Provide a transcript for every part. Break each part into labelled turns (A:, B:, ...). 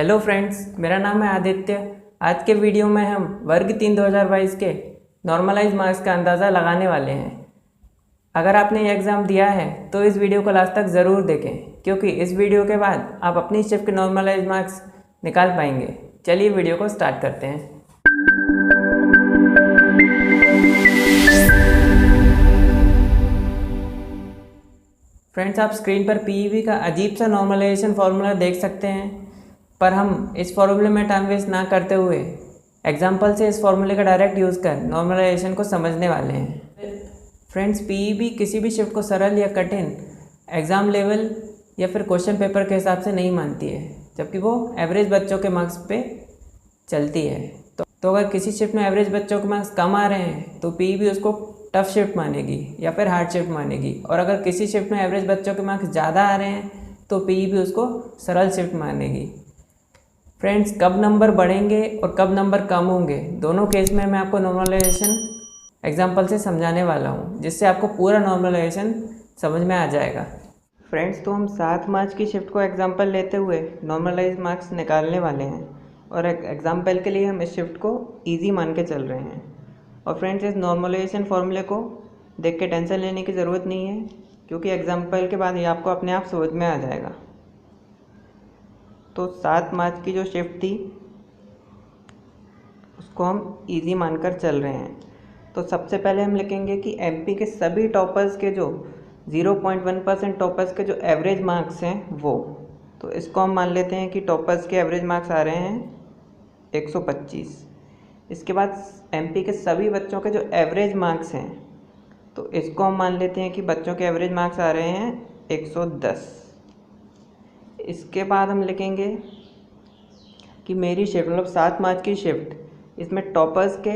A: Hello friends, मेरा नाम है आदित्य। आज के वीडियो में हम वर्ग 3 2022 के नॉर्मलाइज मार्क्स का अंदाज़ा लगाने वाले हैं। अगर आपने ये एग्ज़ाम दिया है तो इस वीडियो को लास्ट तक ज़रूर देखें, क्योंकि इस वीडियो के बाद आप अपनी शिफ्ट के नॉर्मलाइज मार्क्स निकाल पाएंगे। चलिए वीडियो को स्टार्ट करते हैं। फ्रेंड्स, आप स्क्रीन पर पीईवी का अजीब सा नॉर्मलाइजेशन फार्मूला देख सकते हैं, पर हम इस फार्मूले में टाइम वेस्ट ना करते हुए एग्जाम्पल से इस फार्मूले का डायरेक्ट यूज़ कर नॉर्मलाइजेशन को समझने वाले हैं। फ्रेंड्स, पीईवी किसी भी शिफ्ट को सरल या कठिन एग्ज़ाम लेवल या फिर क्वेश्चन पेपर के हिसाब से नहीं मानती है, जबकि वो एवरेज बच्चों के मार्क्स पे चलती है। तो अगर किसी शिफ्ट में एवरेज बच्चों के मार्क्स कम आ रहे हैं तो पीईवी उसको टफ शिफ्ट मानेगी या फिर हार्ड शिफ्ट मानेगी, और अगर किसी शिफ्ट में एवरेज बच्चों के मार्क्स ज़्यादा आ रहे हैं तो पीईवी उसको सरल शिफ्ट मानेगी। फ्रेंड्स, कब नंबर बढ़ेंगे और कब नंबर कम होंगे, दोनों केस में मैं आपको नॉर्मलाइजेशन एग्जाम्पल से समझाने वाला हूँ, जिससे आपको पूरा नॉर्मलाइजेशन समझ में आ जाएगा। फ्रेंड्स, तो हम 7 मार्च की शिफ्ट को एग्जाम्पल लेते हुए नॉर्मलाइज मार्क्स निकालने वाले हैं, और एग्जाम्पल के लिए हम इस शिफ्ट को ईजी मान के चल रहे हैं। और फ्रेंड्स, इस नॉर्मलाइजेशन फॉर्मूले को देख के टेंशन लेने की ज़रूरत नहीं है, क्योंकि एग्जाम्पल के बाद ये आपको अपने आप समझ में आ जाएगा। तो 7 मार्च की जो शिफ्ट थी उसको हम इजी मानकर चल रहे हैं। तो सबसे पहले हम लिखेंगे कि एमपी के सभी टॉपर्स के जो 0.1% टॉपर्स के जो एवरेज मार्क्स हैं वो, तो इसको हम मान लेते हैं कि टॉपर्स के एवरेज मार्क्स आ रहे हैं 125। इसके बाद एमपी के सभी बच्चों के जो एवरेज मार्क्स हैं, तो इसको हम मान लेते हैं कि बच्चों के एवरेज मार्क्स आ रहे हैं 110। इसके बाद हम लिखेंगे कि मेरी शिफ्ट मतलब 7 मार्च की शिफ्ट, इसमें टॉपर्स के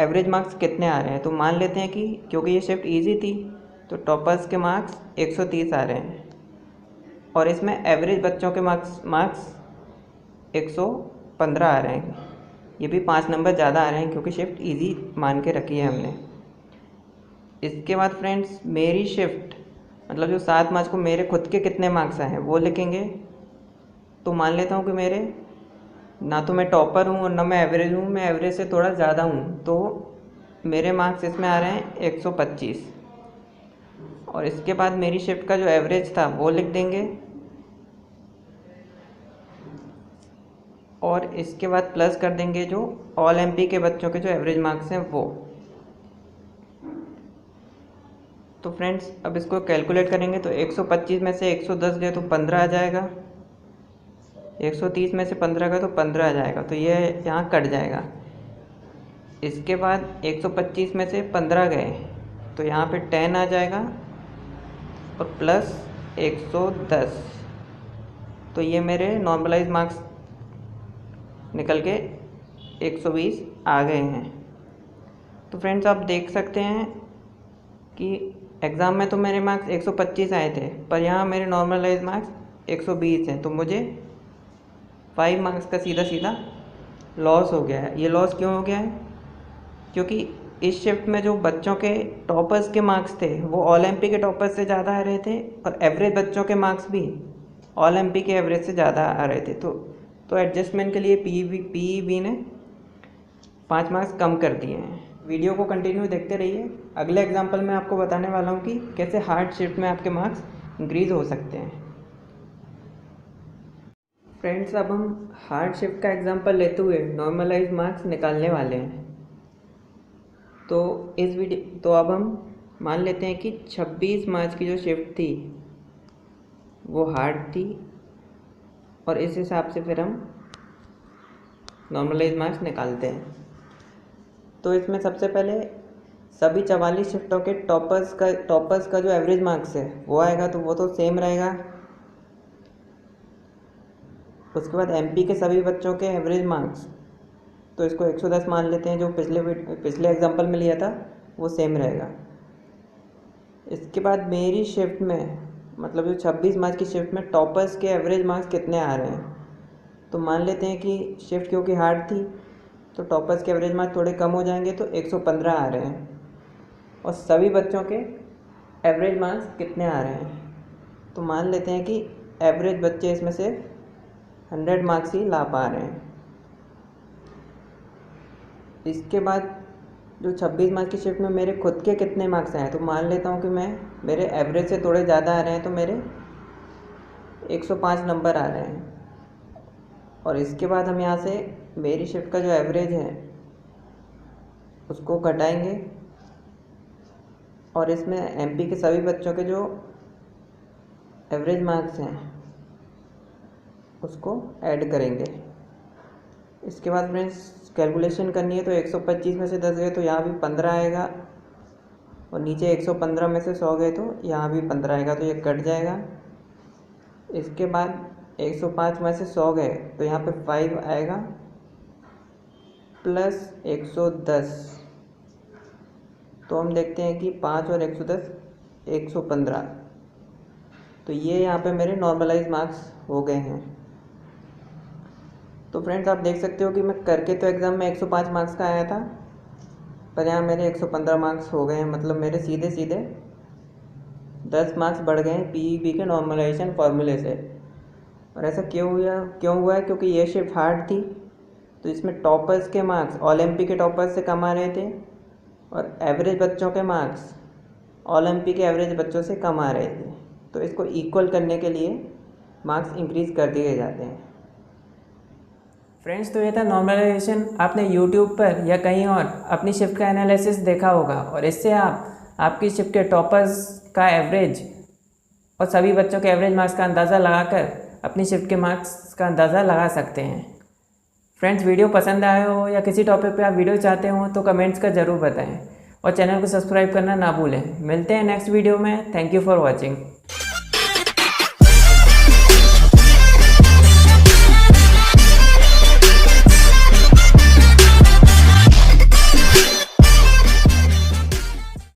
A: एवरेज मार्क्स कितने आ रहे हैं। तो मान लेते हैं कि क्योंकि ये शिफ्ट इजी थी तो टॉपर्स के मार्क्स 130 आ रहे हैं, और इसमें एवरेज बच्चों के मार्क्स 115 आ रहे हैं। ये भी 5 नंबर ज़्यादा आ रहे हैं क्योंकि शिफ्ट इजी मान के रखी है हमने। इसके बाद फ्रेंड्स, मेरी शिफ्ट मतलब जो 7 मार्च को मेरे खुद के कितने मार्क्स आए हैं वो लिखेंगे। तो मान लेता हूँ कि मेरे ना तो मैं टॉपर हूँ और ना मैं एवरेज हूँ, मैं एवरेज से थोड़ा ज़्यादा हूँ, तो मेरे मार्क्स इसमें आ रहे हैं 125। और इसके बाद मेरी शिफ्ट का जो एवरेज था वो लिख देंगे, और इसके बाद प्लस कर देंगे जो ऑल एमपी के बच्चों के जो एवरेज मार्क्स हैं वो। तो फ्रेंड्स, अब इसको कैलकुलेट करेंगे तो 125 में से 110 गए तो 15 आ जाएगा, 130 में से 15 गए तो 15 आ जाएगा, तो ये यहाँ कट जाएगा। इसके बाद 125 में से 15 गए तो यहाँ पे 10 आ जाएगा, और प्लस 110, तो ये मेरे नॉर्मलाइज मार्क्स निकल के 120 आ गए हैं। तो फ्रेंड्स, आप देख सकते हैं कि एग्ज़ाम में तो मेरे मार्क्स 125 आए थे, पर यहाँ मेरे नॉर्मलाइज मार्क्स 120 हैं, तो मुझे 5 मार्क्स का सीधा सीधा लॉस हो गया है। ये लॉस क्यों हो गया है? क्योंकि इस शिफ्ट में जो बच्चों के टॉपर्स के मार्क्स थे वो ऑल एमपी के टॉपर्स से ज़्यादा आ रहे थे, और एवरेज बच्चों के मार्क्स भी ऑल एमपी के एवरेज से ज़्यादा आ रहे थे। तो एडजस्टमेंट के लिए पीईवी ने 5 मार्क्स कम कर दिए हैं। वीडियो को कंटिन्यू देखते रहिए। अगले एग्जाम्पल में आपको बताने वाला हूँ कि कैसे हार्ड शिफ्ट में आपके मार्क्स इंक्रीज़ हो सकते हैं। फ्रेंड्स, अब हम हार्ड शिफ्ट का एग्जाम्पल लेते हुए नॉर्मलाइज मार्क्स निकालने वाले हैं। तो अब हम मान लेते हैं कि 26 मार्च की जो शिफ्ट थी वो हार्ड थी, और इस हिसाब से फिर हम नॉर्मलाइज मार्क्स निकालते हैं। तो इसमें सबसे पहले सभी 44 शिफ्टों के टॉपर्स का जो एवरेज मार्क्स है वो आएगा, तो वो तो सेम रहेगा। उसके बाद एमपी के सभी बच्चों के एवरेज मार्क्स, तो इसको 110 मान लेते हैं, जो पिछले एग्जाम्पल में लिया था वो सेम रहेगा। इसके बाद मेरी शिफ्ट में मतलब जो 26 मार्च की शिफ्ट में टॉपर्स के एवरेज मार्क्स कितने आ रहे हैं, तो मान लेते हैं कि शिफ्ट क्योंकि हार्ड थी तो टॉपर्स के एवरेज मार्क्स थोड़े कम हो जाएंगे, तो 115 आ रहे हैं। और सभी बच्चों के एवरेज मार्क्स कितने आ रहे हैं, तो मान लेते हैं कि एवरेज बच्चे इसमें से 100 मार्क्स ही ला पा रहे हैं। इसके बाद जो 26 मार्क्स की शिफ्ट में मेरे खुद के कितने मार्क्स आए, तो मान लेता हूँ कि मेरे एवरेज से थोड़े ज़्यादा आ रहे हैं, तो मेरे 105 नंबर आ रहे हैं। और इसके बाद हम यहाँ से मेरी शिफ्ट का जो एवरेज है उसको घटाएंगे और इसमें एमपी के सभी बच्चों के जो एवरेज मार्क्स हैं उसको ऐड करेंगे। इसके बाद फ्रेंड्स कैलकुलेशन करनी है, तो 125 में से 10 गए तो यहाँ भी 15 आएगा, और नीचे 115 में से 100 गए तो यहाँ भी 15 आएगा, तो ये कट जाएगा। इसके बाद 105 में से 100 गए तो यहाँ पे 5 आएगा प्लस 110, तो हम देखते हैं कि 5 और 110 115, तो ये यहाँ पे मेरे नॉर्मलाइज मार्क्स हो गए हैं। तो फ्रेंड्स आप देख सकते हो कि मैं करके तो एग्ज़ाम में 105 मार्क्स का आया था, पर यहाँ मेरे 115 मार्क्स हो गए हैं, मतलब मेरे सीधे सीधे 10 मार्क्स बढ़ गए हैं पीईबी के नॉर्मलाइजेशन फार्मूले से। और ऐसा क्यों हुआ है, क्योंकि ये शिफ्ट हार्ड थी, तो इसमें टॉपर्स के मार्क्स ओलंपिक के टॉपर्स से कम आ रहे थे, और एवरेज बच्चों के मार्क्स ओलंपिक के एवरेज बच्चों से कम आ रहे थे। तो इसको इक्वल करने के लिए मार्क्स इंक्रीज़ कर दिए जाते हैं।
B: फ्रेंड्स, तो ये था नॉर्मलाइजेशन। आपने यूट्यूब पर या कहीं और अपनी शिफ्ट का एनालिसिस देखा होगा, और इससे आप आपकी शिफ्ट के टॉपर्स का एवरेज और सभी बच्चों के एवरेज मार्क्स का अंदाज़ा लगाकर अपनी शिफ्ट के मार्क्स का अंदाज़ा लगा सकते हैं। फ्रेंड्स, वीडियो पसंद आया हो या किसी टॉपिक पे आप वीडियो चाहते हो तो कमेंट्स का ज़रूर बताएं, और चैनल को सब्सक्राइब करना ना भूलें। मिलते हैं नेक्स्ट वीडियो में। Thank you for watching.